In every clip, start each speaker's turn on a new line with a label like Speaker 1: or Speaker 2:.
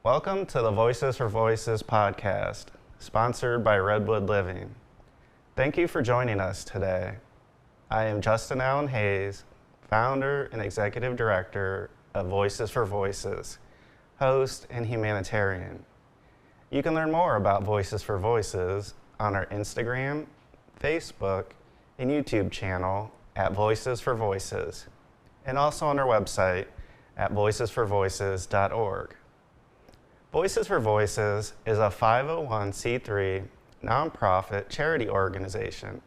Speaker 1: Welcome to the Voices for Voices podcast, sponsored by Redwood Living. Thank you for joining us today. I am Justin Allen Hayes, founder and executive director of Voices for Voices, host and humanitarian. You can learn more about Voices for Voices on our Instagram, Facebook, and YouTube channel at Voices for Voices, and also on our website at voicesforvoices.org. Voices for Voices is a 501c3 nonprofit charity organization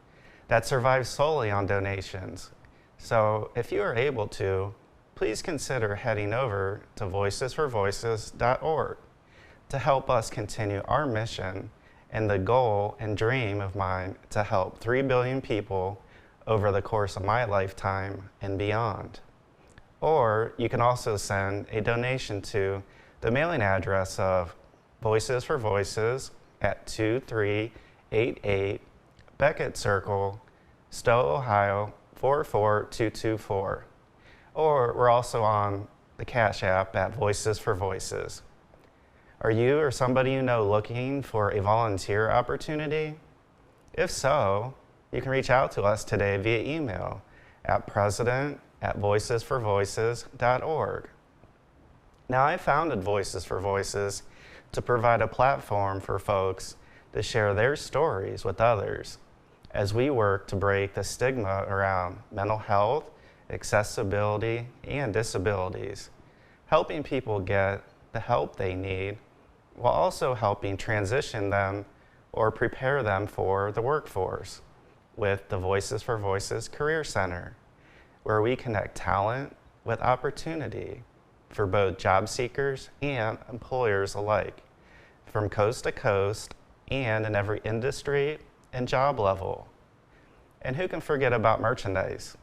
Speaker 1: that survives solely on donations. So if you are able to, please consider heading over to voicesforvoices.org to help us continue our mission and the goal and dream of mine to help 3 billion people over the course of my lifetime and beyond. Or you can also send a donation to the mailing address of Voices for Voices at 2388 Beckett Circle, Stowe, Ohio 44224. Or we're also on the Cash App at Voices for Voices. Are you or somebody you know looking for a volunteer opportunity? If so, you can reach out to us today via email at president@voicesforvoices.org. Now, I founded Voices for Voices to provide a platform for folks to share their stories with others as we work to break the stigma around mental health, accessibility, and disabilities, helping people get the help they need while also helping transition them or prepare them for the workforce with the Voices for Voices Career Center, where we connect talent with opportunity for both job seekers and employers alike, from coast to coast and in every industry and job level. And who can forget about merchandise?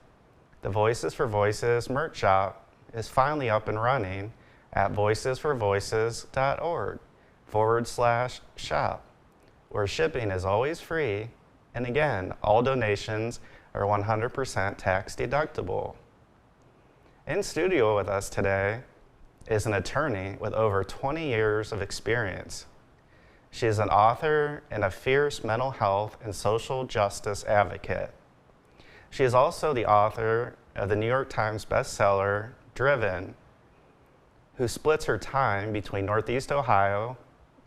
Speaker 1: The Voices for Voices merch shop is finally up and running at voicesforvoices.org/shop, where shipping is always free, and again, all donations are 100% tax deductible. In studio with us today is an attorney with over 20 years of experience. She is an author and a fierce mental health and social justice advocate. She is also the author of the New York Times bestseller, Driven, who splits her time between Northeast Ohio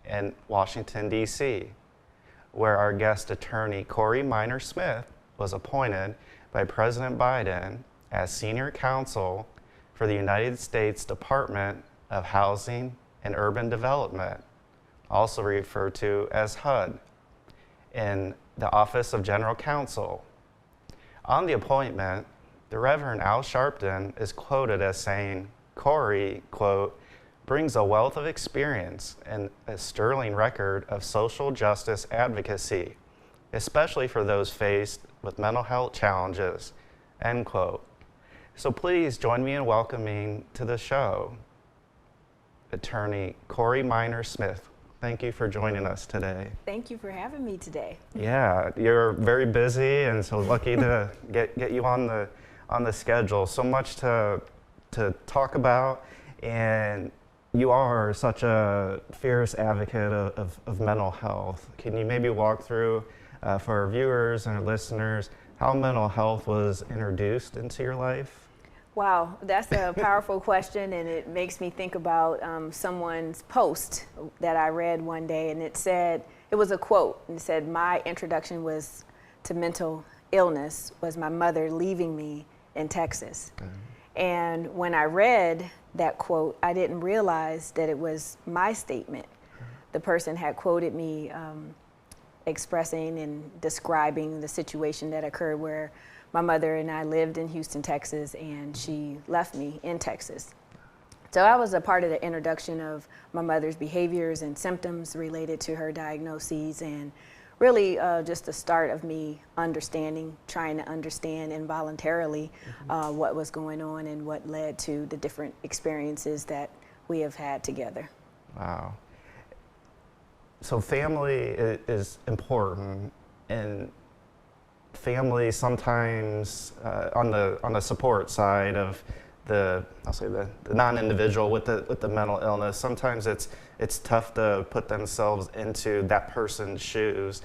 Speaker 1: and Washington, D.C., where our guest attorney, Corey Minor Smith, was appointed by President Biden as senior counsel for the United States Department of Housing and Urban Development, also referred to as HUD, in the Office of General Counsel. On the appointment, the Reverend Al Sharpton is quoted as saying, Corey, quote, brings a wealth of experience and a sterling record of social justice advocacy, especially for those faced with mental health challenges, end quote. So please join me in welcoming to the show, attorney Corey Minor Smith. Thank you for joining us today.
Speaker 2: Thank you for having me today.
Speaker 1: Yeah, you're very busy, and so lucky to get you on the schedule. So much to talk about, and you are such a fierce advocate of mental health. Can you maybe walk through for our viewers and our listeners how mental health was introduced into your life?
Speaker 2: Wow, that's a powerful question, and it makes me think about someone's post that I read one day, and it was a quote, and it said, my introduction was to mental illness was my mother leaving me in Texas. And when I read that quote, I didn't realize that it was my statement. The person had quoted me expressing and describing the situation that occurred where my mother and I lived in Houston, Texas, and she left me in Texas. So I was a part of the introduction of my mother's behaviors and symptoms related to her diagnoses, and really just the start of me trying to understand involuntarily what was going on and what led to the different experiences that we have had together.
Speaker 1: Wow. So family is important, and family sometimes on the support side of I'll say the non-individual with the mental illness, sometimes it's tough to put themselves into that person's shoes.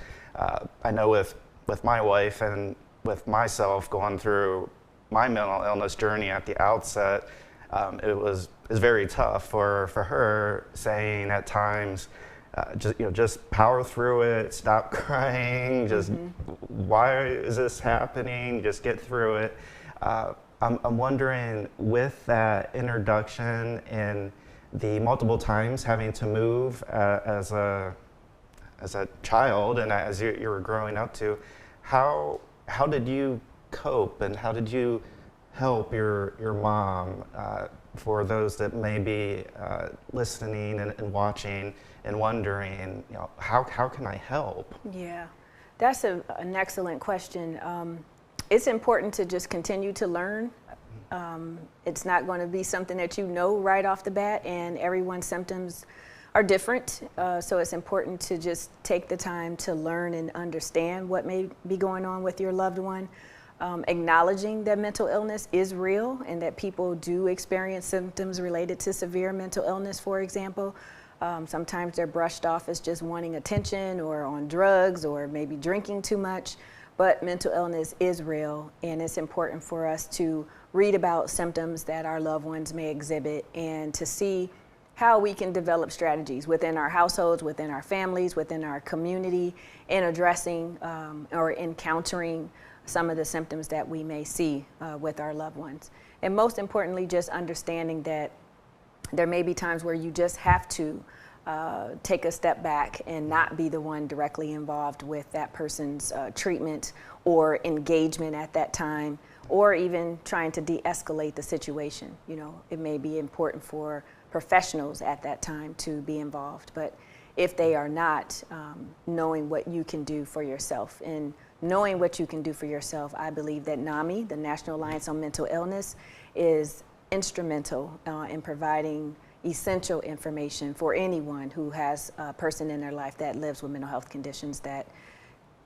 Speaker 1: I know with my wife and with myself going through my mental illness journey at the outset, it was very tough for her, saying at times, just power through it, stop crying, just why is this happening, just get through it. I'm wondering, with that introduction and the multiple times having to move as a child and as you were growing up to, how did you cope and how did you help your mom, for those that may be listening and watching and wondering, how can I help?
Speaker 2: Yeah, that's an excellent question. It's important to just continue to learn. It's not going to be something that you know right off the bat, and everyone's symptoms are different. So it's important to just take the time to learn and understand what may be going on with your loved one. Acknowledging that mental illness is real and that people do experience symptoms related to severe mental illness, for example. Sometimes they're brushed off as just wanting attention or on drugs or maybe drinking too much. But mental illness is real, and it's important for us to read about symptoms that our loved ones may exhibit and to see how we can develop strategies within our households, within our families, within our community, in addressing or encountering some of the symptoms that we may see with our loved ones. And most importantly, just understanding that there may be times where you just have to take a step back and not be the one directly involved with that person's treatment or engagement at that time, or even trying to de-escalate the situation. It may be important for professionals at that time to be involved, but if they are not, knowing what you can do for yourself. And knowing what you can do for yourself, I believe that NAMI, the National Alliance on Mental Illness, is instrumental in providing essential information for anyone who has a person in their life that lives with mental health conditions that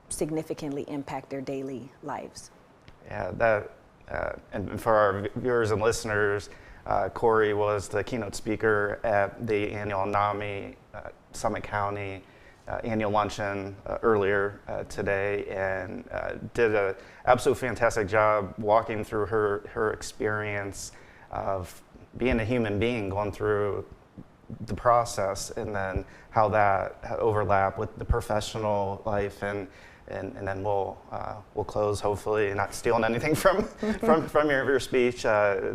Speaker 2: significantly impact their daily lives.
Speaker 1: Yeah, and for our viewers and listeners, Corey was the keynote speaker at the annual NAMI Summit County annual luncheon earlier today, and did an absolutely fantastic job walking through her experience of being a human being going through the process, and then how that overlap with the professional life, and then we'll close, hopefully not stealing anything from your speech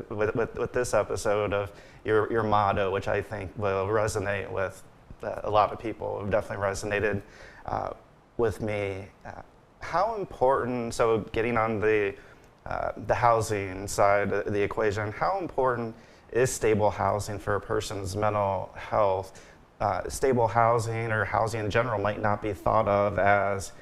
Speaker 1: with this episode of your motto, which I think will resonate with a lot of people. It definitely resonated with me. How important, so getting on the housing side of the equation, how important is stable housing for a person's mental health? Stable housing or housing in general might not be thought of as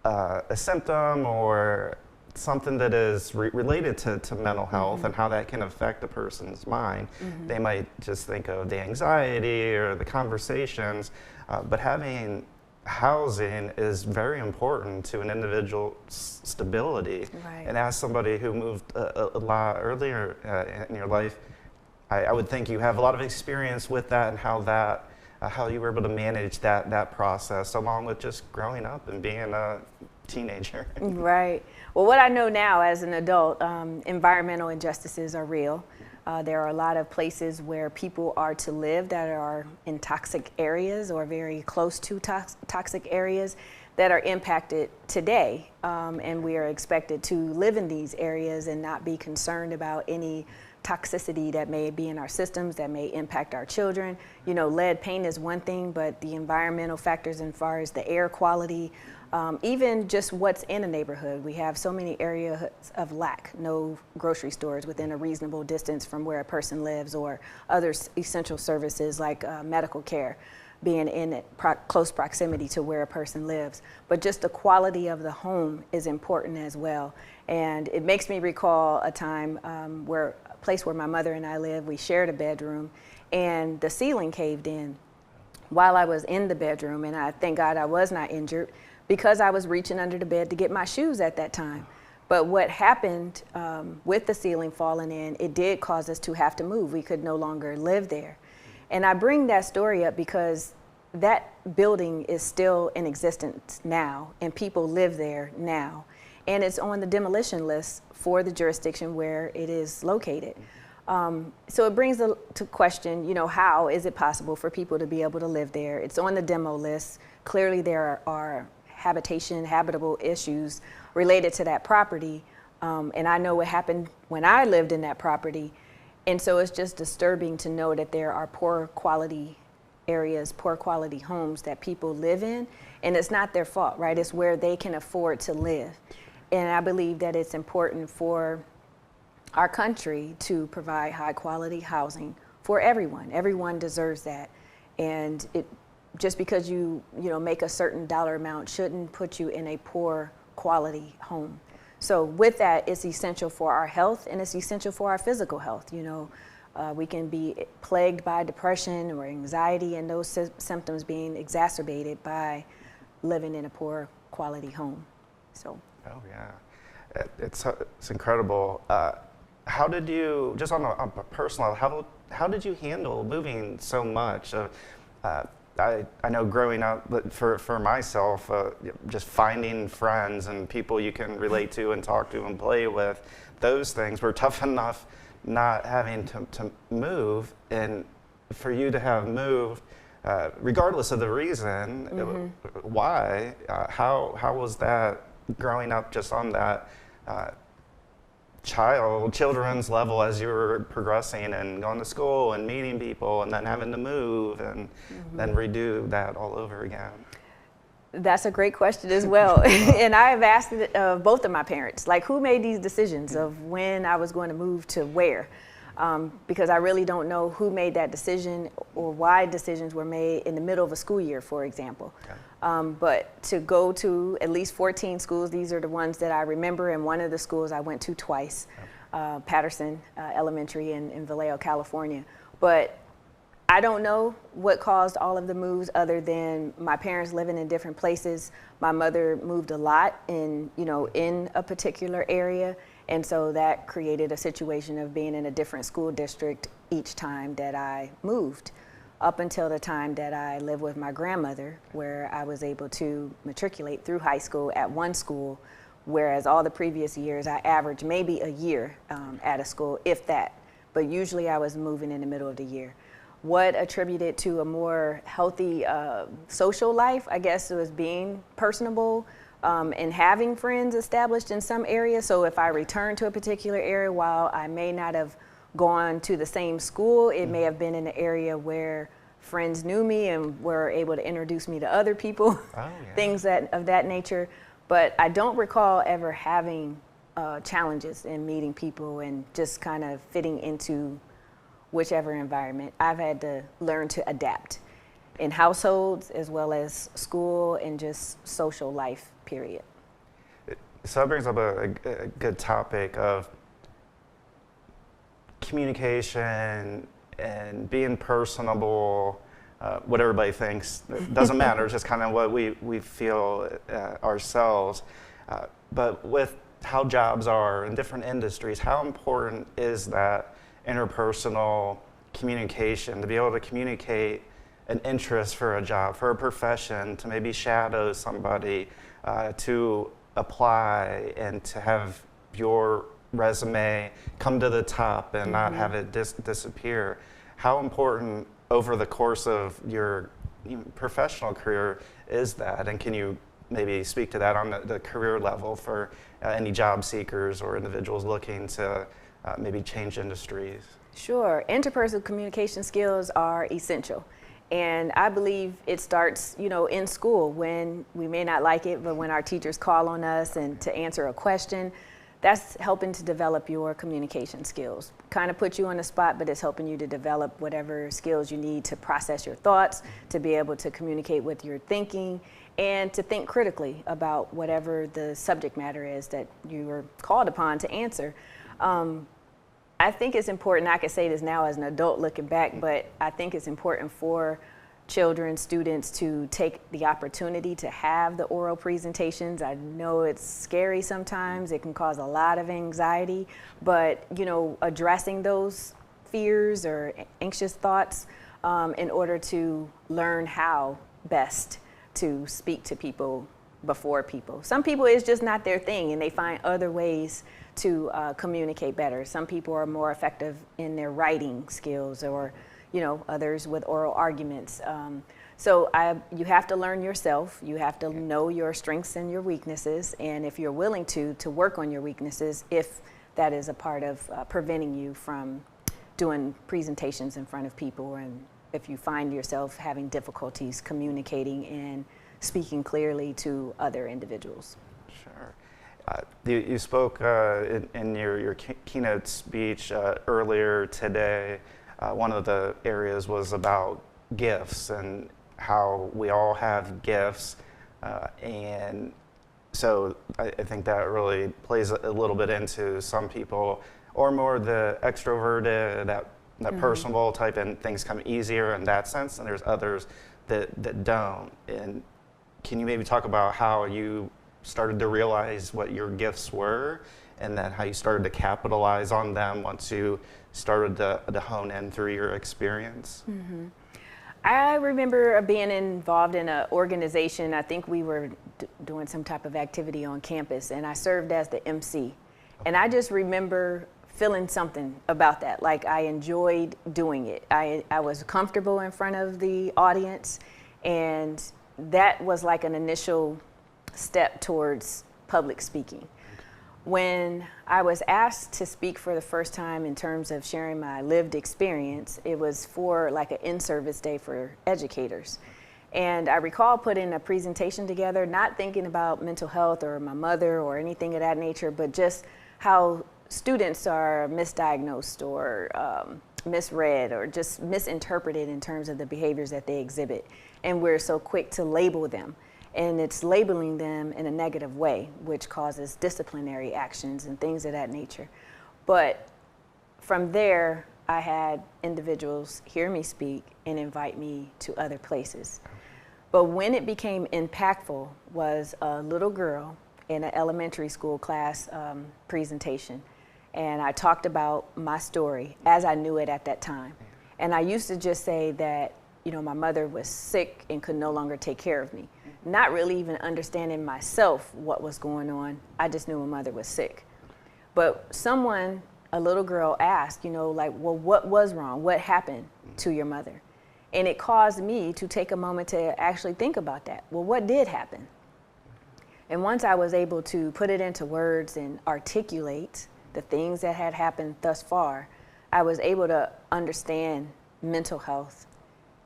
Speaker 1: a symptom or something that is related to mental health and how that can affect a person's mind. They might just think of the anxiety or the conversations, but having housing is very important to an individual's stability.
Speaker 2: Right.
Speaker 1: And as somebody who moved a lot earlier in your life, I would think you have a lot of experience with that and how you were able to manage that process along with just growing up and being a teenager. Right.
Speaker 2: Well, what I know now as an adult, environmental injustices are real. There are a lot of places where people are to live that are in toxic areas or very close to toxic areas that are impacted today. And we are expected to live in these areas and not be concerned about any toxicity that may be in our systems that may impact our children. Lead paint is one thing, but the environmental factors as far as the air quality, even just what's in a neighborhood. We have so many areas of lack, no grocery stores within a reasonable distance from where a person lives, or other essential services like medical care being in close proximity to where a person lives. But just the quality of the home is important as well. And it makes me recall a time a place where my mother and I lived, we shared a bedroom, and the ceiling caved in while I was in the bedroom, and I thank God I was not injured because I was reaching under the bed to get my shoes at that time. But what happened with the ceiling falling in, it did cause us to have to move. We could no longer live there. And I bring that story up because that building is still in existence now, and people live there now. And it's on the demolition list for the jurisdiction where it is located. So it brings to question, how is it possible for people to be able to live there? It's on the demo list. Clearly there are habitable issues related to that property. And I know what happened when I lived in that property. And so it's just disturbing to know that there are poor quality areas, poor quality homes that people live in. And it's not their fault, right? It's where they can afford to live. And I believe that it's important for our country to provide high quality housing for everyone. Everyone deserves that. And just because you make a certain dollar amount shouldn't put you in a poor quality home. So with that, it's essential for our health, and it's essential for our physical health. We can be plagued by depression or anxiety, and those symptoms being exacerbated by living in a poor quality home. So.
Speaker 1: Oh yeah, it's incredible. How did you, just on a personal level, how did you handle moving so much? I know growing up, but for myself, just finding friends and people you can relate to and talk to and play with, those things were tough enough not having to move. And for you to have moved, regardless of the reason, why, how was that growing up just on that children's level as you were progressing and going to school and meeting people and then having to move and then redo that all over again?
Speaker 2: That's a great question as well. And I have asked it of both of my parents, like, who made these decisions of when I was going to move to where? Because I really don't know who made that decision or why decisions were made in the middle of a school year, for example. Okay. But to go to at least 14 schools, these are the ones that I remember, and one of the schools I went to twice, Patterson Elementary in Vallejo, California. But I don't know what caused all of the moves other than my parents living in different places. My mother moved a lot in a particular area. And so that created a situation of being in a different school district each time that I moved, up until the time that I lived with my grandmother, where I was able to matriculate through high school at one school, whereas all the previous years I averaged maybe a year at a school, if that. But usually I was moving in the middle of the year. What attributed to a more healthy social life, I guess, was being personable, and having friends established in some areas. So if I returned to a particular area, while I may not have gone to the same school, it may have been in an area where friends knew me and were able to introduce me to other people, things of that nature. But I don't recall ever having challenges in meeting people and just kind of fitting into whichever environment. I've had to learn to adapt in households as well as school and just social life, period.
Speaker 1: So that brings up a good topic of communication and being personable. What everybody thinks, it doesn't matter. It's just kind of what we feel ourselves. But with how jobs are in different industries, how important is that interpersonal communication, to be able to communicate an interest for a job, for a profession, to maybe shadow somebody, to apply and to have your resume come to the top and not have it disappear? How important over the course of your professional career is that? And can you maybe speak to that on the career level for any job seekers or individuals looking to maybe change industries?
Speaker 2: Sure. Interpersonal communication skills are essential. And I believe it starts, in school, when we may not like it, but when our teachers call on us and to answer a question, that's helping to develop your communication skills. Kind of put you on the spot, but it's helping you to develop whatever skills you need to process your thoughts, to be able to communicate with your thinking, and to think critically about whatever the subject matter is that you are called upon to answer. I think it's important, I could say this now as an adult looking back, but I think it's important for children, students to take the opportunity to have the oral presentations. I know it's scary sometimes. It can cause a lot of anxiety, but addressing those fears or anxious thoughts in order to learn how best to speak to people before people. Some people, it's just not their thing, and they find other ways to communicate better. Some people are more effective in their writing skills, or others with oral arguments. So you have to learn yourself. You have to know your strengths and your weaknesses, and if you're willing to work on your weaknesses, if that is a part of preventing you from doing presentations in front of people, and if you find yourself having difficulties communicating and speaking clearly to other individuals.
Speaker 1: Sure. You spoke in your keynote speech earlier today. One of the areas was about gifts and how we all have gifts. And so I think that really plays a little bit into some people, or more the extroverted, that personable type, and things come easier in that sense, and there's others that don't. And can you maybe talk about how you started to realize what your gifts were, and then how you started to capitalize on them once you started to hone in through your experience?
Speaker 2: Mm-hmm. I remember being involved in an organization. I think we were doing some type of activity on campus, and I served as the MC. And I just remember feeling something about that, like I enjoyed doing it. I was comfortable in front of the audience, and that was like an initial step towards public speaking. When I was asked to speak for the first time in terms of sharing my lived experience, it was for like an in-service day for educators. And I recall putting a presentation together, not thinking about mental health or my mother or anything of that nature, but just how students are misdiagnosed or misread or just misinterpreted in terms of the behaviors that they exhibit. And we're so quick to label them. And it's labeling them in a negative way, which causes disciplinary actions and things of that nature. But from there, I had individuals hear me speak and invite me to other places. But when it became impactful was a little girl in an elementary school class presentation. And I talked about my story as I knew it at that time. And I used to just say that, my mother was sick and could no longer take care of me. Not really even understanding myself what was going on. I just knew my mother was sick. But a little girl asked, well, what was wrong? What happened to your mother? And it caused me to take a moment to actually think about that. Well, what did happen? And once I was able to put it into words and articulate the things that had happened thus far, I was able to understand mental health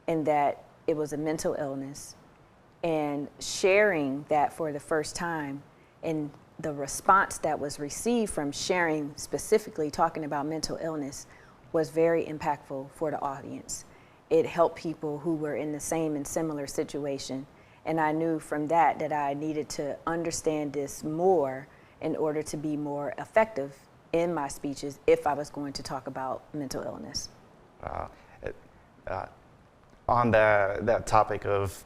Speaker 2: and that it was a mental illness. And sharing that for the first time, and the response that was received from sharing, specifically talking about mental illness, was very impactful for the audience. It helped people who were in the same and similar situation. And I knew from that I needed to understand this more in order to be more effective in my speeches if I was going to talk about mental illness.
Speaker 1: On that topic of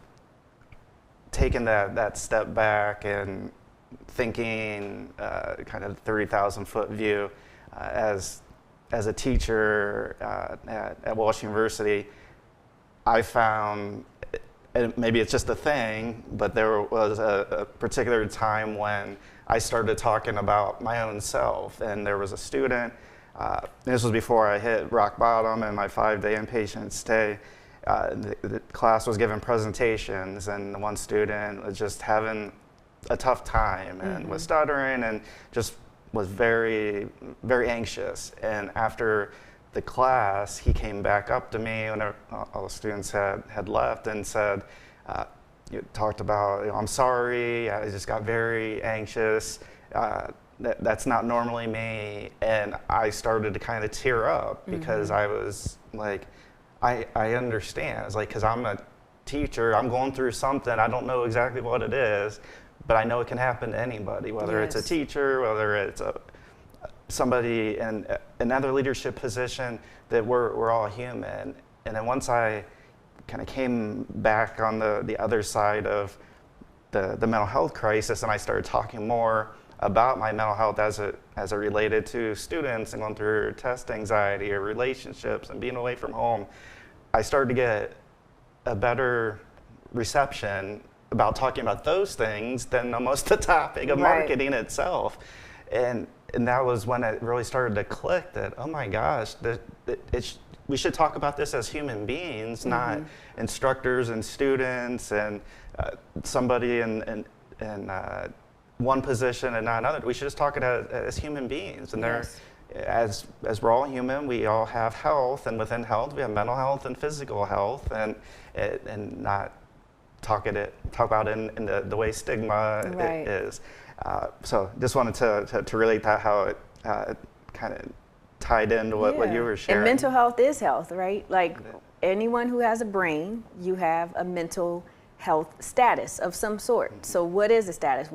Speaker 1: taking that step back and thinking kind of 30,000-foot view, as a teacher at Walsh University, I found, and maybe it's just a thing, but there was a particular time when I started talking about my own self. And there was a student, this was before I hit rock bottom in my 5-day inpatient stay. The class was giving presentations, and one student was just having a tough time and was stuttering and just was very, very anxious. And after the class, he came back up to me when all the students had left and said, talked about, I'm sorry, I just got very anxious. That's not normally me. And I started to kind of tear up because I was like, I understand. It's like, because I'm a teacher, I'm going through something, I don't know exactly what it is, but I know it can happen to anybody, whether it's a teacher, whether it's somebody in another leadership position, that we're all human. And then once I kind of came back on the other side of the mental health crisis, and I started talking more about my mental health as it related to students and going through test anxiety or relationships and being away from home, I started to get a better reception about talking about those things than almost the topic of marketing itself. And that was when it really started to click that, oh my gosh, we should talk about this as human beings, not instructors and students and somebody in one position and not another. We should just talk it as human beings. And as we're all human, we all have health, and within health, we have mental health and physical health, and not talk about it in the way stigma is. So just wanted to relate that, how it kind of tied into what you were sharing.
Speaker 2: And mental health is health, right? Like anyone who has a brain, you have a mental health status of some sort. So what is the status?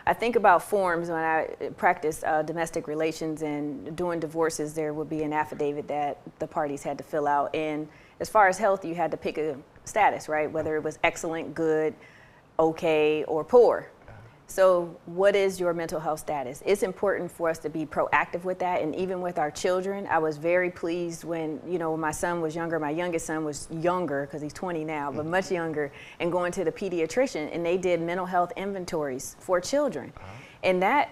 Speaker 2: I think about forms when I practice domestic relations, and doing divorces, there would be an affidavit that the parties had to fill out. And as far as health, you had to pick a status, right? Whether it was excellent, good, okay, or poor. So what is your mental health status? It's important for us to be proactive with that. And even with our children, I was very pleased when, my son was younger. My youngest son was younger, because he's 20 now, but much younger, and going to the pediatrician, and they did mental health inventories for children. And that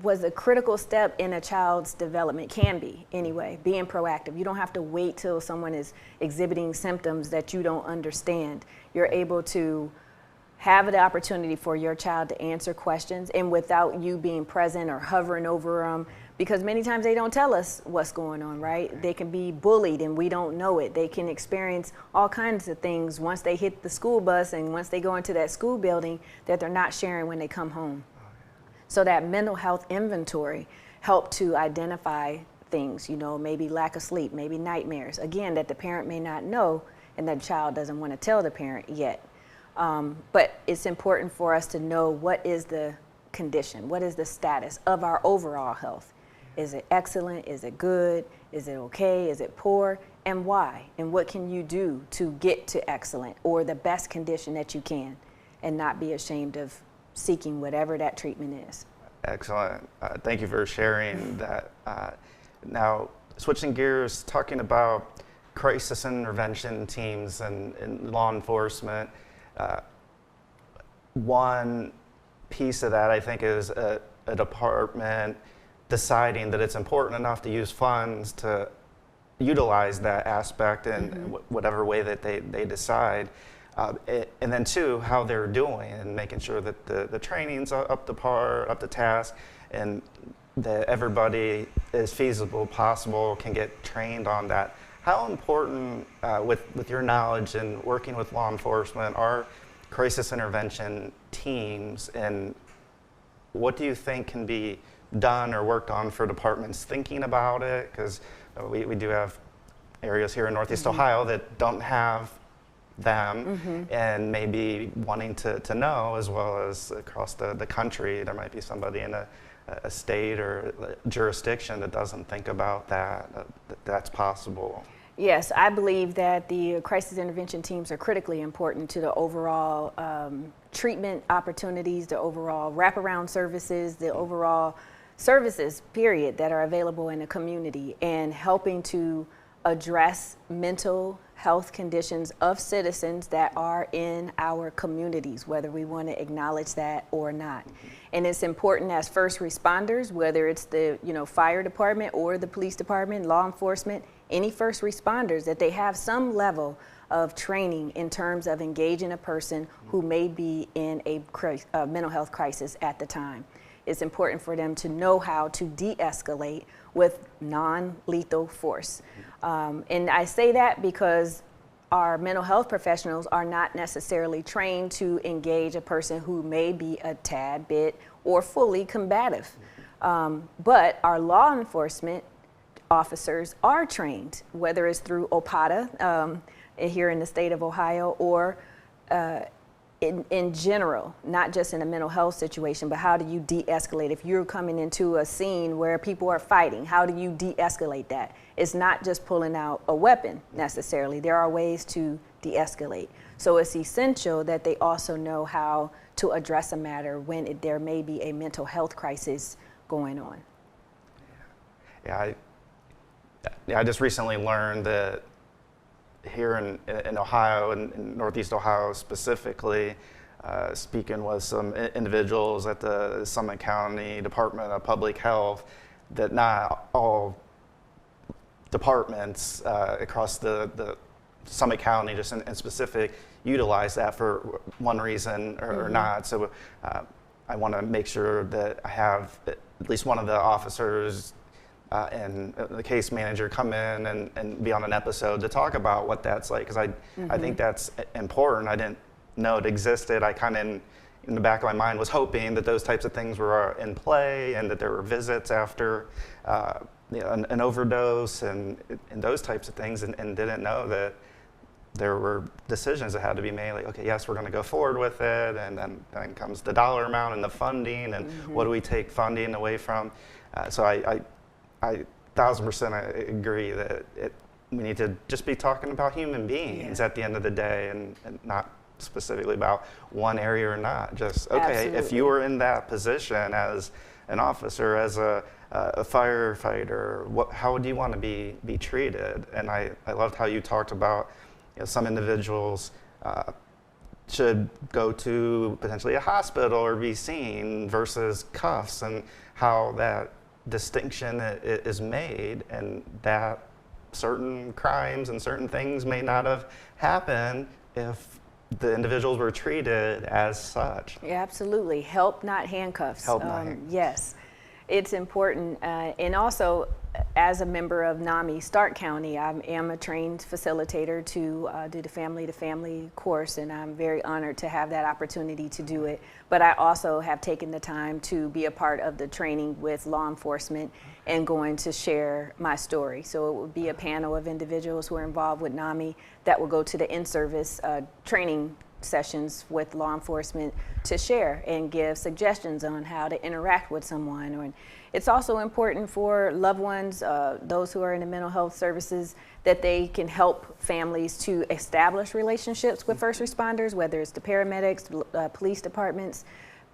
Speaker 2: was a critical step in a child's development, can be anyway, being proactive. You don't have to wait till someone is exhibiting symptoms that you don't understand. You're able to have the opportunity for your child to answer questions, and without you being present or hovering over them, because many times they don't tell us what's going on, right? They can be bullied and we don't know it. They can experience all kinds of things once they hit the school bus and once they go into that school building that they're not sharing when they come home. So that mental health inventory helped to identify things, maybe lack of sleep, maybe nightmares, again, that the parent may not know and that the child doesn't want to tell the parent yet. But it's important for us to know what is the condition, what is the status of our overall health. Is it excellent? Is it good? Is it okay? Is it poor? And why? And what can you do to get to excellent or the best condition that you can, and not be ashamed of seeking whatever that treatment is.
Speaker 1: Excellent. Thank you for sharing that. Now, switching gears, talking about crisis intervention teams and law enforcement. One piece of that, I think, is a department deciding that it's important enough to use funds to utilize that aspect in whatever way that they decide. And then two, how they're doing and making sure that the training's up to par, up to task, and that everybody as feasible possible can get trained on that. How important, with your knowledge and working with law enforcement, are crisis intervention teams, and what do you think can be done or worked on for departments thinking about it? Because we do have areas here in Northeast Ohio that don't have them, and maybe wanting to know, as well as across the country, there might be somebody in a state or a jurisdiction that doesn't think about that's possible.
Speaker 2: Yes, I believe that the crisis intervention teams are critically important to the overall treatment opportunities, the overall wraparound services, the overall services, period, that are available in the community, and helping to address mental health conditions of citizens that are in our communities, whether we want to acknowledge that or not. And it's important as first responders, whether it's the fire department or the police department, law enforcement, any first responders, that they have some level of training in terms of engaging a person who may be in a mental health crisis at the time. It's important for them to know how to de-escalate with non-lethal force. And I say that because our mental health professionals are not necessarily trained to engage a person who may be a tad bit or fully combative. But our law enforcement officers are trained, whether it's through OPATA here in the state of Ohio, or in general, not just in a mental health situation, but how do you de-escalate? If you're coming into a scene where people are fighting, how do you de-escalate that? It's not just pulling out a weapon necessarily. There are ways to de-escalate. So it's essential that they also know how to address a matter when there may be a mental health crisis going on.
Speaker 1: Yeah, I just recently learned that here in Ohio, in Northeast Ohio specifically, speaking with some individuals at the Summit County Department of Public Health, that not all departments across the Summit County, just in specific, utilize that for one reason or not. So I want to make sure that I have at least one of the officers and the case manager come in and be on an episode to talk about what that's like, because I think that's important. I didn't know it existed. I kind of in the back of my mind was hoping that those types of things were in play and that there were visits after an overdose and those types of things, and didn't know that there were decisions that had to be made, like, okay, yes, we're going to go forward with it, and then comes the dollar amount and the funding, and what do we take funding away from? So I 1,000% I agree that we need to just be talking about human beings at the end of the day, and not specifically about one area or not. Just, okay,
Speaker 2: Absolutely.
Speaker 1: If you were in that position as an officer, as a firefighter, how would you want to be treated? And I loved how you talked about, some individuals should go to potentially a hospital or be seen versus cuffs, and how that distinction is made, and that certain crimes and certain things may not have happened if the individuals were treated as such.
Speaker 2: Yeah, absolutely. Help, not handcuffs.
Speaker 1: Help, not handcuffs.
Speaker 2: Yes, it's important. And also, as a member of NAMI Stark County, I am a trained facilitator to do the family-to-family course, and I'm very honored to have that opportunity to do it. But I also have taken the time to be a part of the training with law enforcement and going to share my story. So it would be a panel of individuals who are involved with NAMI that will go to the in-service training sessions with law enforcement to share and give suggestions on how to interact with someone. Or it's also important for loved ones, those who are in the mental health services, that they can help families to establish relationships with first responders, whether it's the paramedics, police departments,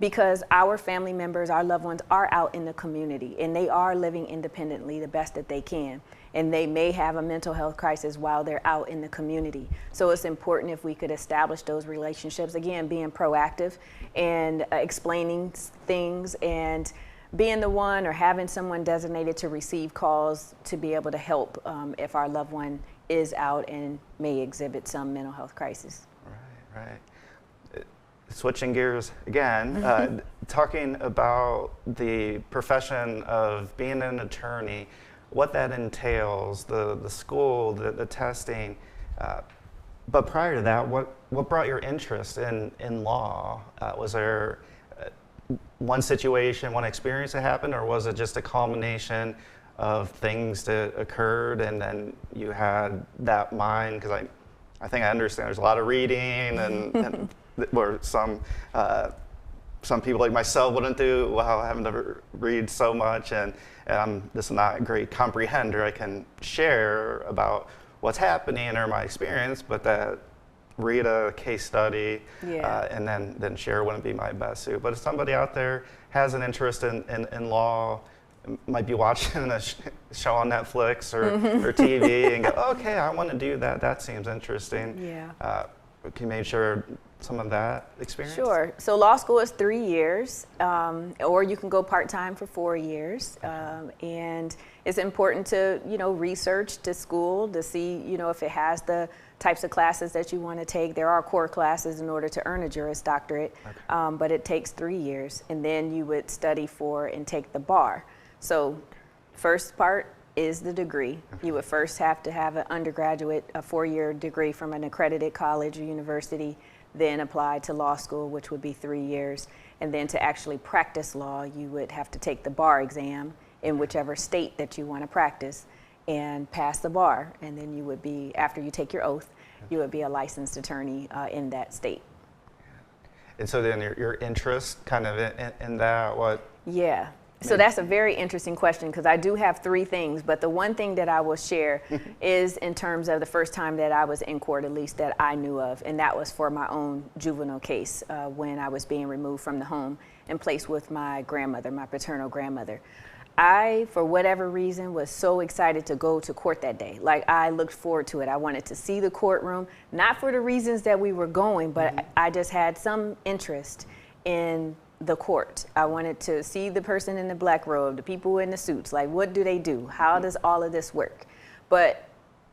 Speaker 2: because our family members, our loved ones are out in the community and they are living independently the best that they can. And they may have a mental health crisis while they're out in the community. So it's important if we could establish those relationships, again, being proactive and explaining things and being the one or having someone designated to receive calls to be able to help if our loved one is out and may exhibit some mental health crisis.
Speaker 1: Right. Switching gears again, talking about the profession of being an attorney, what that entails, the school, the testing. But prior to that, what brought your interest in law? Was there one situation, one experience that happened, or was it just a culmination of things that occurred and then you had that mind? Because I think I understand there's a lot of reading and where some people like myself wouldn't do well, having to read so much, and I'm just not a great comprehender. I can share about what's happening or my experience, but that read a case study and then share wouldn't be my best suit. But if somebody out there has an interest in law, might be watching a show on Netflix or TV and go, okay, I want to do that. That seems interesting.
Speaker 2: Yeah.
Speaker 1: Can you maybe share some of that experience?
Speaker 2: Sure. So law school is 3 years, or you can go part-time for 4 years. And it's important to, research the school to see, if it has the types of classes that you want to take. There are core classes in order to earn a Juris Doctorate, but it takes 3 years. And then you would study for and take the bar. So first part is the degree. You would first have to have an undergraduate, a 4-year degree from an accredited college or university, then apply to law school, which would be 3 years. And then to actually practice law, you would have to take the bar exam in whichever state that you want to practice and pass the bar. And then you would be, after you take your oath, you would be a licensed attorney in that state.
Speaker 1: And so then your interest kind of in that, what?
Speaker 2: Yeah. So that's a very interesting question because I do have three things, but the one thing that I will share is in terms of the first time that I was in court, at least that I knew of, and that was for my own juvenile case when I was being removed from the home and placed with my grandmother, my paternal grandmother. I, for whatever reason, was so excited to go to court that day. Like, I looked forward to it. I wanted to see the courtroom, not for the reasons that we were going, but I just had some interest in the court. I wanted to see the person in the black robe, the people in the suits, like what do they do? How does all of this work? But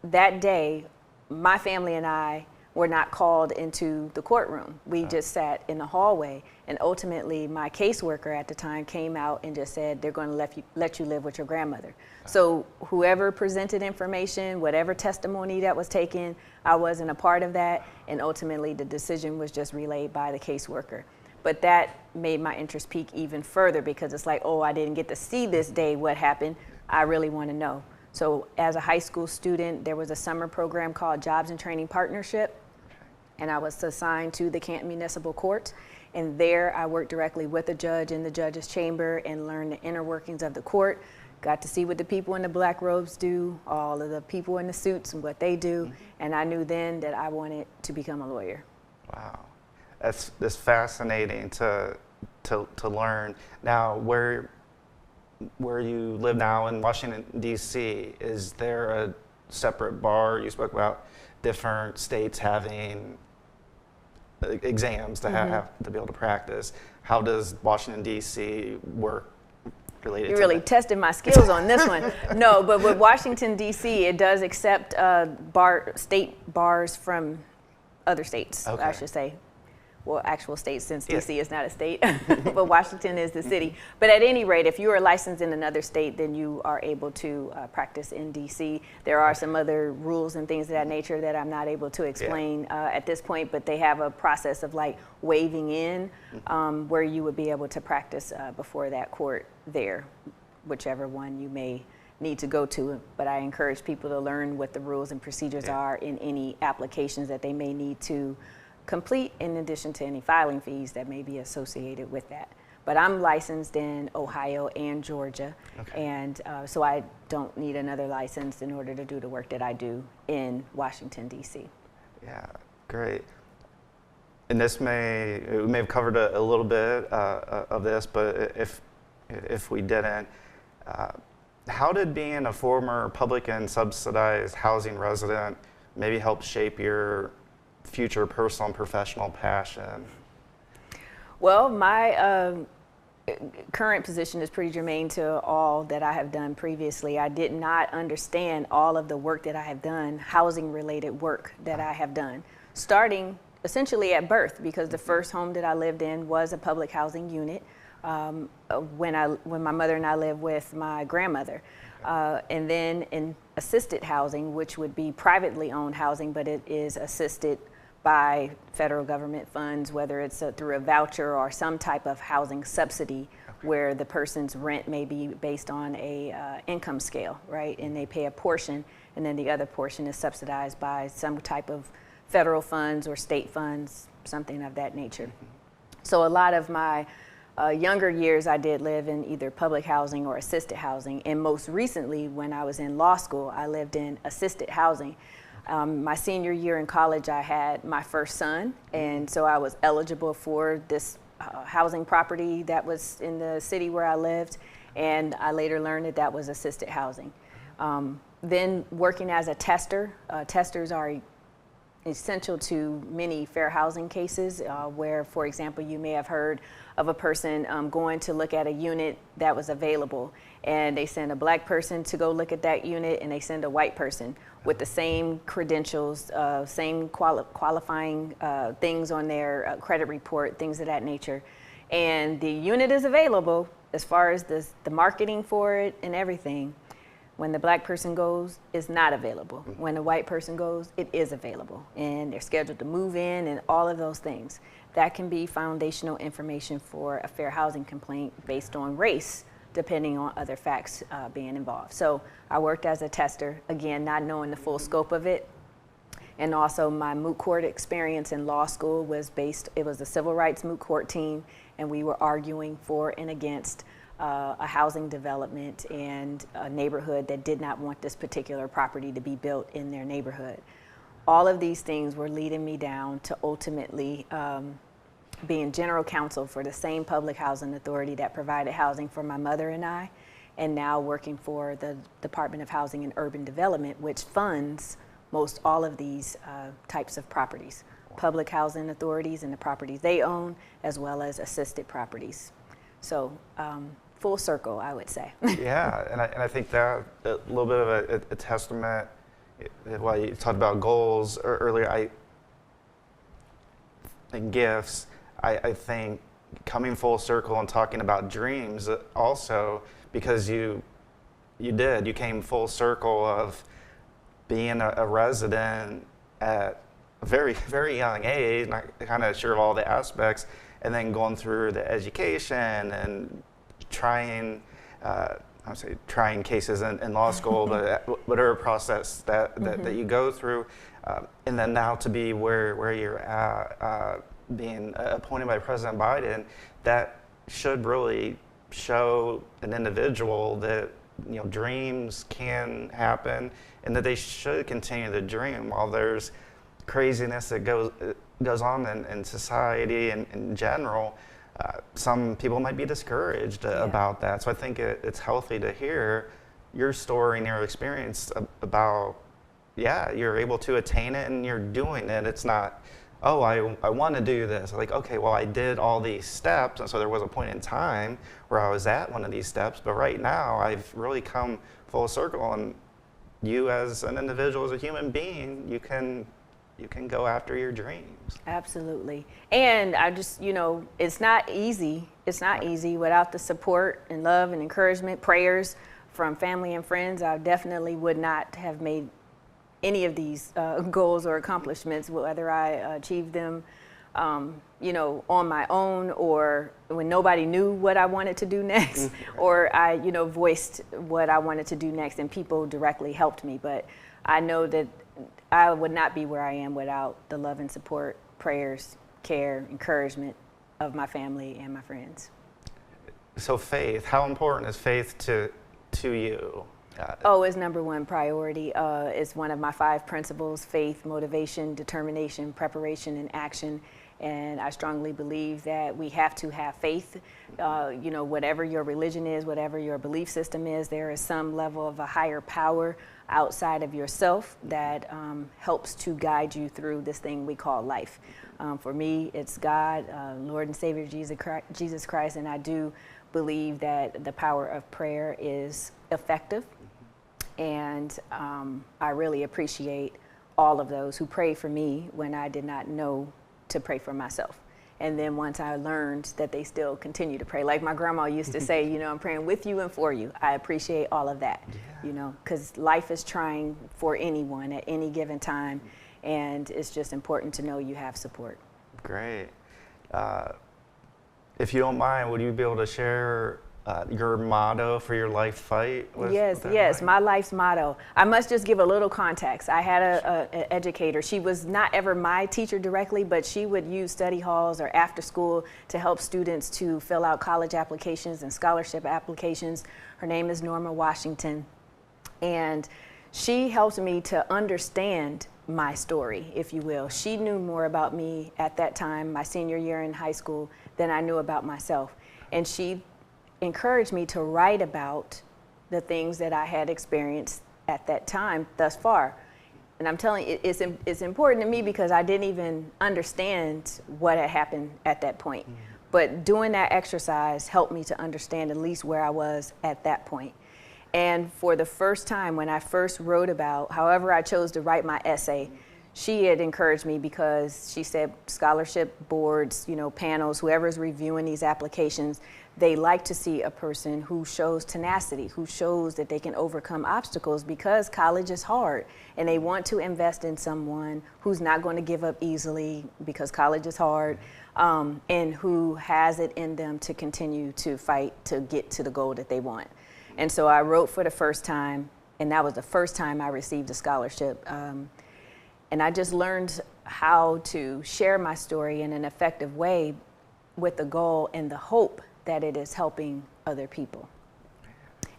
Speaker 2: that day, my family and I were not called into the courtroom. We just sat in the hallway, and ultimately my caseworker at the time came out and just said they're going to let you live with your grandmother. So whoever presented information, whatever testimony that was taken, I wasn't a part of that, and ultimately the decision was just relayed by the caseworker. But that made my interest peak even further because it's like, oh, I didn't get to see this day what happened. I really want to know. So as a high school student, there was a summer program called Jobs and Training Partnership, and I was assigned to the Canton Municipal Court. And there I worked directly with the judge in the judge's chamber and learned the inner workings of the court. Got to see what the people in the black robes do, all of the people in the suits and what they do. And I knew then that I wanted to become a lawyer.
Speaker 1: Wow. That's fascinating to learn. Now, where you live now in Washington, D.C., is there a separate bar? You spoke about different states having exams to have to be able to practice. How does Washington, D.C. work related to
Speaker 2: You really
Speaker 1: that?
Speaker 2: tested my skills on this one. No, but with Washington, D.C., it does accept state bars from other states,
Speaker 1: Okay.
Speaker 2: I should say. Well, actual states, since D.C. is not a state, but Washington is the city. But at any rate, if you are licensed in another state, then you are able to practice in D.C. There are some other rules and things of that nature that I'm not able to explain at this point, but they have a process of like waiving in where you would be able to practice before that court there, whichever one you may need to go to. But I encourage people to learn what the rules and procedures are in any applications that they may need to complete, in addition to any filing fees that may be associated with that. But I'm licensed in Ohio and Georgia, and so I don't need another license in order to do the work that I do in Washington, D.C.
Speaker 1: Yeah, great. And we may have covered a little bit of this, but if we didn't, how did being a former public and subsidized housing resident maybe help shape your future personal and professional passion?
Speaker 2: Well, my current position is pretty germane to all that I have done previously. I did not understand all of the work that I have done, housing related work that I have done, starting essentially at birth, because the first home that I lived in was a public housing unit when my mother and I lived with my grandmother. And then in assisted housing, which would be privately owned housing, but it is assisted by federal government funds, whether it's through a voucher or some type of housing subsidy where the person's rent may be based on a income scale, right? And they pay a portion, and then the other portion is subsidized by some type of federal funds or state funds, something of that nature. So a lot of my younger years I did live in either public housing or assisted housing, and most recently when I was in law school, I lived in assisted housing. My senior year in college, I had my first son, and so I was eligible for this housing property that was in the city where I lived, and I later learned that that was assisted housing. Then working as a tester, testers are essential to many fair housing cases where, for example, you may have heard of a person going to look at a unit that was available, and they send a black person to go look at that unit, and they send a white person with the same credentials, same qualifying things on their credit report, things of that nature. And the unit is available as far as the marketing for it and everything. When the black person goes, it's not available. When the white person goes, it is available. And they're scheduled to move in and all of those things. That can be foundational information for a fair housing complaint based on race, depending on other facts being involved. So I worked as a tester, again, not knowing the full scope of it. And also my moot court experience in law school was it was a civil rights moot court team, and we were arguing for and against a housing development and a neighborhood that did not want this particular property to be built in their neighborhood. All of these things were leading me down to ultimately being general counsel for the same public housing authority that provided housing for my mother and I, and now working for the Department of Housing and Urban Development, which funds most all of these types of properties, public housing authorities and the properties they own, as well as assisted properties. So full circle, I would say.
Speaker 1: Yeah, and I think that a little bit of a testament. Well, you talked about goals earlier. And gifts. I think coming full circle and talking about dreams also, because you came full circle of being a resident at a very, very young age, not kind of sure of all the aspects, and then going through the education and trying cases in law school, but whatever process that you go through, and then now to be where you're at, being appointed by President Biden, that should really show an individual that dreams can happen and that they should continue to dream while there's craziness that goes on in society and in general. Some people might be discouraged about that. So I think it's healthy to hear your story and your experience about, you're able to attain it and you're doing it. It's not, I want to do this. Like, okay, well, I did all these steps. And so there was a point in time where I was at one of these steps. But right now, I've really come full circle. And you as an individual, as a human being, you can go after your dreams.
Speaker 2: Absolutely. And I just, it's not easy. It's not easy without the support and love and encouragement, prayers from family and friends. I definitely would not have made any of these goals or accomplishments, whether I achieved them, on my own, or when nobody knew what I wanted to do next, or I, voiced what I wanted to do next and people directly helped me. But I know that I would not be where I am without the love and support, prayers, care, encouragement of my family and my friends.
Speaker 1: So faith, how important is faith to you?
Speaker 2: It's number one priority. It's one of my 5 principles: faith, motivation, determination, preparation, and action. And I strongly believe that we have to have faith. Whatever your religion is, whatever your belief system is, there is some level of a higher power outside of yourself that helps to guide you through this thing we call life. For me, it's God, Lord and Savior Jesus Christ, and I do believe that the power of prayer is effective. And I really appreciate all of those who prayed for me when I did not know to pray for myself. And then once I learned that they still continue to pray, like my grandma used to say, I'm praying with you and for you. I appreciate all of that, because life is trying for anyone at any given time. And it's just important to know you have support.
Speaker 1: Great. If you don't mind, would you be able to share your motto for your life fight?
Speaker 2: Yes, my life's motto. I must just give a little context. I had an educator. She was not ever my teacher directly, but she would use study halls or after school to help students to fill out college applications and scholarship applications. Her name is Norma Washington. And she helped me to understand my story, if you will. She knew more about me at that time, my senior year in high school, than I knew about myself. And she encouraged me to write about the things that I had experienced at that time thus far. And I'm telling you, it's important to me because I didn't even understand what had happened at that point. But doing that exercise helped me to understand at least where I was at that point. And for the first time, when I first wrote about, however I chose to write my essay, she had encouraged me because she said scholarship boards, panels, whoever's reviewing these applications, they like to see a person who shows tenacity, who shows that they can overcome obstacles, because college is hard and they want to invest in someone who's not going to give up easily because college is hard, and who has it in them to continue to fight to get to the goal that they want. And so I wrote for the first time, and that was the first time I received a scholarship. And I just learned how to share my story in an effective way with the goal and the hope that it is helping other people.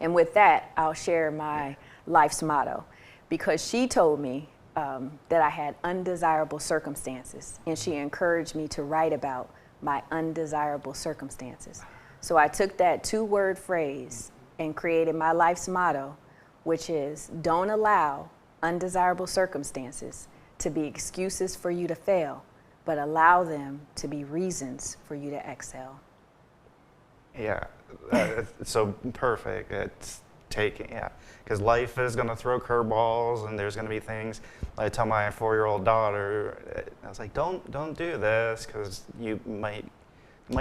Speaker 2: And with that, I'll share my life's motto, because she told me that I had undesirable circumstances, and she encouraged me to write about my undesirable circumstances. So I took that 2-word phrase and created my life's motto, which is, don't allow undesirable circumstances to be excuses for you to fail, but allow them to be reasons for you to excel.
Speaker 1: Yeah, it's so perfect. It's taking, because life is going to throw curveballs, and there's going to be things. I tell my 4-year-old daughter, I was like, don't do this, because you might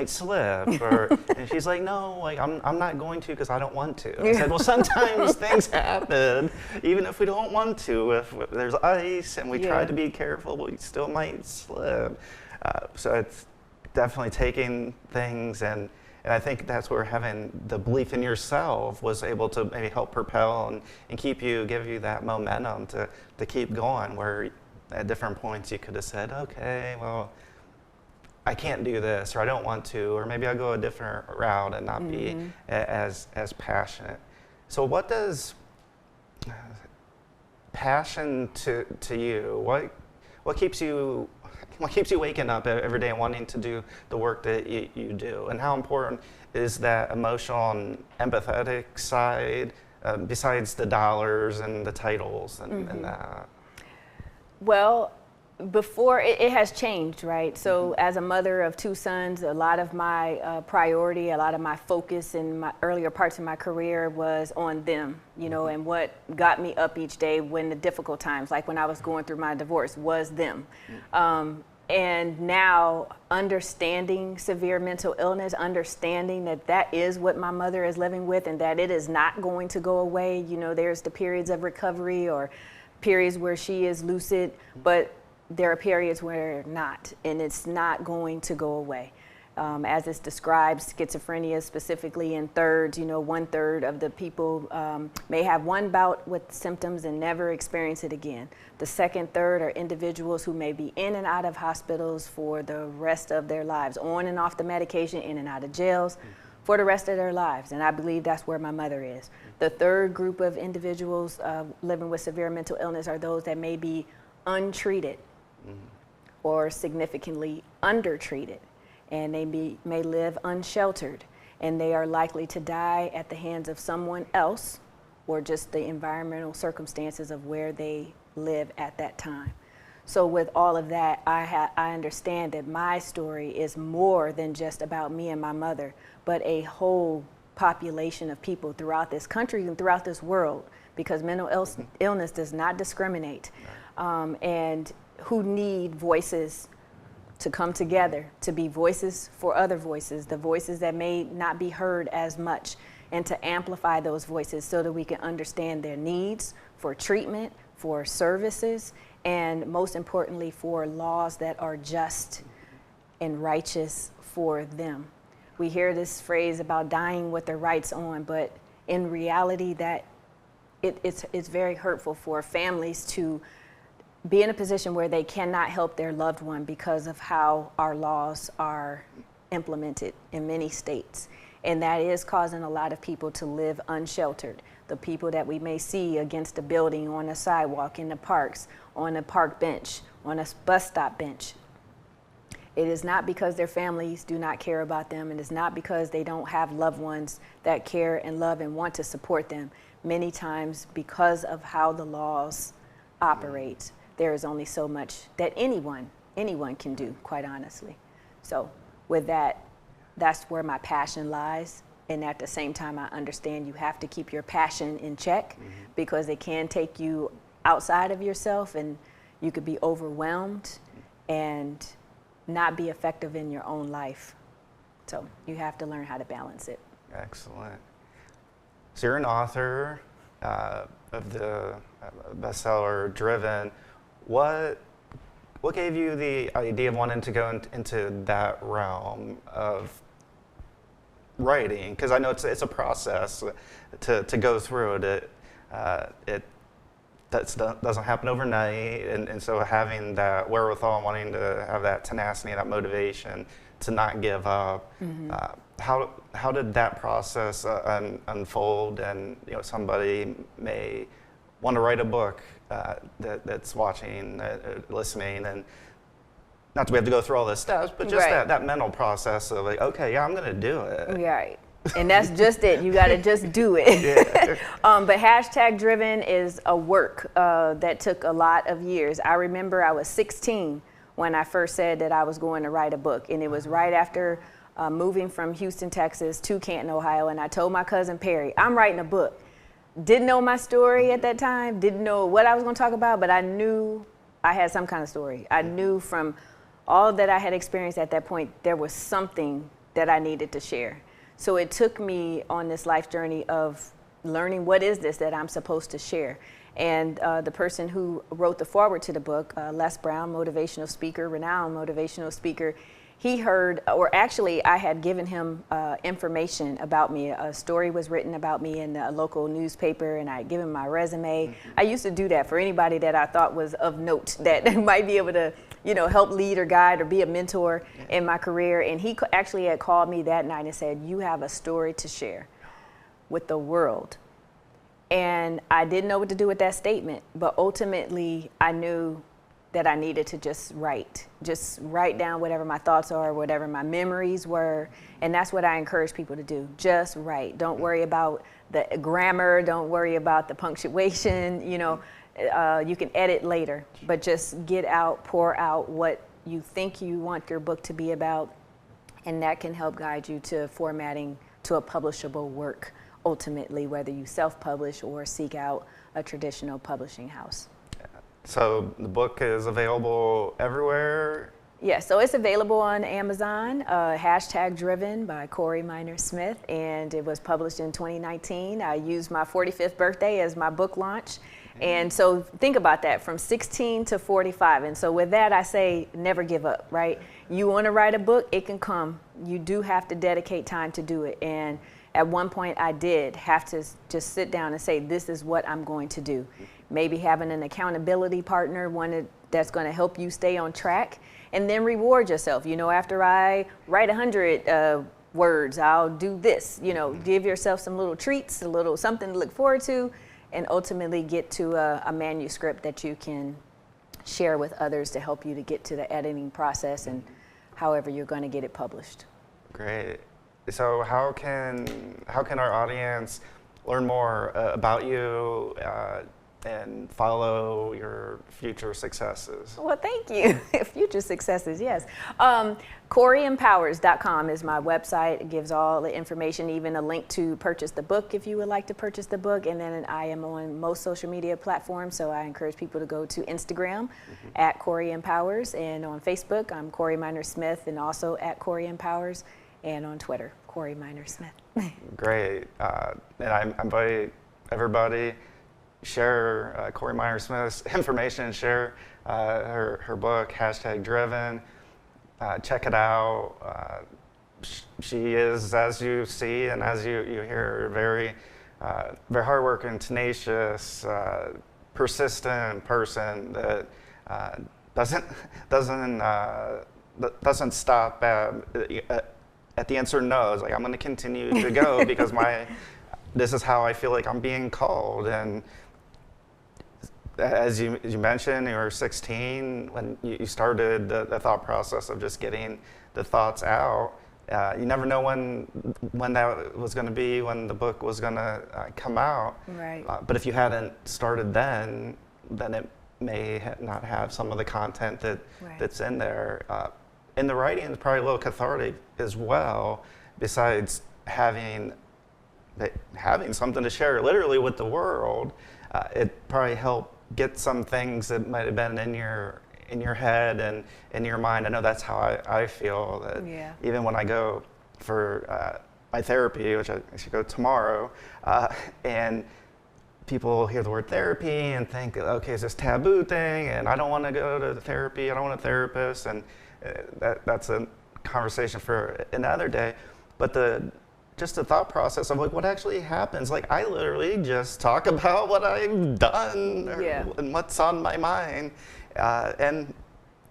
Speaker 1: slip, or and she's like, no, like I'm not going to, because I don't want to. I said, well, sometimes things happen, even if we don't want to. If there's ice and we try to be careful, we still might slip. So it's definitely taking things, and I think that's where having the belief in yourself was able to maybe help propel and give you that momentum to keep going, where at different points you could have said, okay, well, I can't do this, or I don't want to, or maybe I'll go a different route and not be as passionate. So what does passion to you, what keeps you waking up every day and wanting to do the work that you do? And how important is that emotional and empathetic side besides the dollars and the titles and that?
Speaker 2: Well, before it has changed, right? So as a mother of 2 sons, a lot of my priority, a lot of my focus in my earlier parts of my career was on them, and what got me up each day when the difficult times, like when I was going through my divorce, was them. And now understanding severe mental illness, understanding that is what my mother is living with, and that it is not going to go away. There's the periods of recovery or periods where she is lucid, but there are periods where not, and it's not going to go away. As it's described, schizophrenia specifically in thirds, 1/3 of the people may have one bout with symptoms and never experience it again. The second third are individuals who may be in and out of hospitals for the rest of their lives, on and off the medication, in and out of jails for the rest of their lives. And I believe that's where my mother is. The third group of individuals living with severe mental illness are those that may be untreated or significantly undertreated, and they may live unsheltered, and they are likely to die at the hands of someone else or just the environmental circumstances of where they live at that time. So with all of that, I understand that my story is more than just about me and my mother, but a whole population of people throughout this country and throughout this world, because mental illness does not discriminate, and who need voices to come together, to be voices for other voices, the voices that may not be heard as much, and to amplify those voices so that we can understand their needs for treatment, for services, and most importantly, for laws that are just and righteous for them. We hear this phrase about dying with their rights on, but in reality, that it's very hurtful for families to be in a position where they cannot help their loved one because of how our laws are implemented in many states. And that is causing a lot of people to live unsheltered. The people that we may see against a building, on a sidewalk, in the parks, on a park bench, on a bus stop bench. It is not because their families do not care about them, and it's not because they don't have loved ones that care and love and want to support them. Many times, because of how the laws operate, there is only so much that anyone can do, quite honestly. So with that, that's where my passion lies. And at the same time, I understand you have to keep your passion in check, because it can take you outside of yourself, and you could be overwhelmed and not be effective in your own life. So you have to learn how to balance it.
Speaker 1: Excellent. So you're an author of the bestseller Driven. What gave you the idea of wanting to go into that realm of writing? Because I know it's a process to go through it. doesn't happen overnight, and so having that wherewithal and wanting to have that tenacity, that motivation to not give up. How did that process unfold? And somebody may want to write a book that's watching, listening, and not that we have to go through all this steps, but just that mental process of like, okay, yeah, I'm going to do it.
Speaker 2: Right. And that's just it. You got to just do it.
Speaker 1: Yeah.
Speaker 2: But hashtag driven is a work that took a lot of years. I remember I was 16 when I first said that I was going to write a book. And it was right after moving from Houston, Texas to Canton, Ohio. And I told my cousin Perry, I'm writing a book. Didn't know my story at that time. Didn't know what I was going to talk about. But I knew I had some kind of story. I knew from all that I had experienced at that point, there was something that I needed to share. So it took me on this life journey of learning what is this that I'm supposed to share. And the person who wrote the foreword to the book, Les Brown, motivational speaker, renowned motivational speaker, he heard, or actually I had given him information about me. A story was written about me in a local newspaper, and I had given my resume. I used to do that for anybody that I thought was of note that might be able to help lead or guide or be a mentor in my career. And he actually had called me that night and said, you have a story to share with the world. And I didn't know what to do with that statement, but ultimately I knew that I needed to just write down whatever my thoughts are, whatever my memories were. And that's what I encourage people to do. Just write. Don't worry about the grammar. Don't worry about the punctuation. You can edit later, but just get out, pour out what you think you want your book to be about, and that can help guide you to formatting to a publishable work, ultimately, whether you self-publish or seek out a traditional publishing house.
Speaker 1: So the book is available everywhere?
Speaker 2: Yeah, so it's available on Amazon, hashtag driven by Corey Minor Smith, and it was published in 2019. I used my 45th birthday as my book launch. And so think about that, from 16 to 45. And so with that, I say never give up, right? You want to write a book, it can come. You do have to dedicate time to do it. And at one point, I did have to just sit down and say, this is what I'm going to do. Maybe having an accountability partner, one that's going to help you stay on track, and then reward yourself. After I write 100 words, I'll do this. Give yourself some little treats, a little something to look forward to, and ultimately get to a manuscript that you can share with others to help you to get to the editing process and however you're going to get it published.
Speaker 1: Great. So how can our audience learn more about you and follow your future successes?
Speaker 2: Well, thank you. Future successes, yes. CoreyEmpowers.com is my website. It gives all the information, even a link to purchase the book if you would like to purchase the book. And then I am on most social media platforms, so I encourage people to go to Instagram at Corey Empowers, and on Facebook, I'm Corey Minor Smith, and also at Corey Empowers, and on Twitter, Corey Minor Smith.
Speaker 1: Great. And I invite everybody, share Corey Minor Smith's information, share her book, hashtag driven. Check it out. She is, as you see and as you hear, very hardworking, tenacious, persistent person that doesn't stop at the answer no. It's like, I'm going to continue to go because this is how I feel like I'm being called. And as you mentioned, you were 16 when you started the thought process of just getting the thoughts out. You never know when that was going to be, when the book was going to come out.
Speaker 2: Right.
Speaker 1: But if you hadn't started then it may not have some of the content that's in there. And the writing is probably a little cathartic as well, besides having something to share literally with the world. It probably helped get some things that might have been in your head and in your mind. I know that's how I feel, that even when I go for my therapy, which I should go tomorrow, and people hear the word therapy and think, okay, it's this taboo thing, and I don't want to go to therapy, I don't want a therapist, and that's a conversation for another day. But just a thought process of like what actually happens. Like I literally just talk about what I've done and what's on my mind, and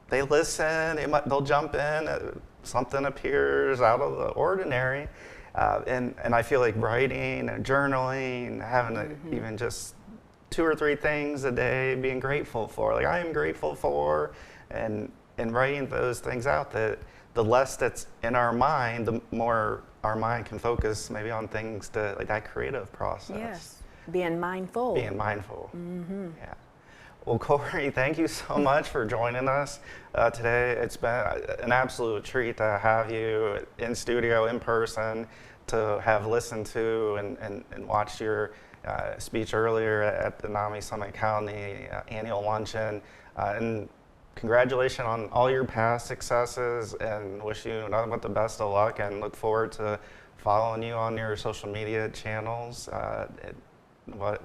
Speaker 1: they listen. They'll jump in. Something appears out of the ordinary, and I feel like writing and journaling, having even just 2 or 3 things a day, being grateful for. Like I am grateful for, and writing those things out. That the less that's in our mind, the more our mind can focus maybe on things to like that creative process.
Speaker 2: Yes, being mindful.
Speaker 1: Being mindful. Yeah. Well, Corey, thank you so much for joining us today. It's been an absolute treat to have you in studio, in person, to have listened to and watched your speech earlier at the NAMI-Summit County annual luncheon. And congratulations on all your past successes, and wish you nothing but the best of luck, and look forward to following you on your social media channels,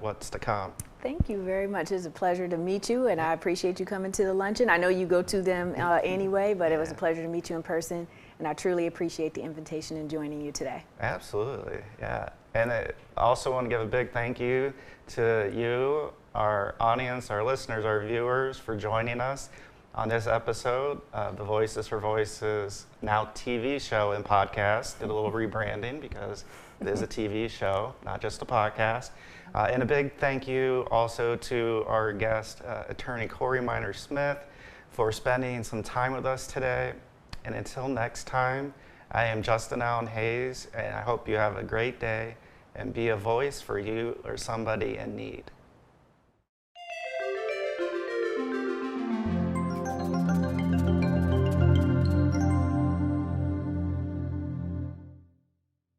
Speaker 1: what's to come.
Speaker 2: Thank you very much. It's a pleasure to meet you, and I appreciate you coming to the luncheon. I know you go to them anyway, but it was a pleasure to meet you in person, and I truly appreciate the invitation and joining you today.
Speaker 1: Absolutely, yeah. And I also want to give a big thank you to you, our audience, our listeners, our viewers, for joining us on this episode of the Voices for Voices now TV show and podcast. Did a little rebranding because it is a TV show, not just a podcast. And a big thank you also to our guest, attorney Corey Minor-Smith, for spending some time with us today. And until next time, I am Justin Allen Hayes, and I hope you have a great day and be a voice for you or somebody in need.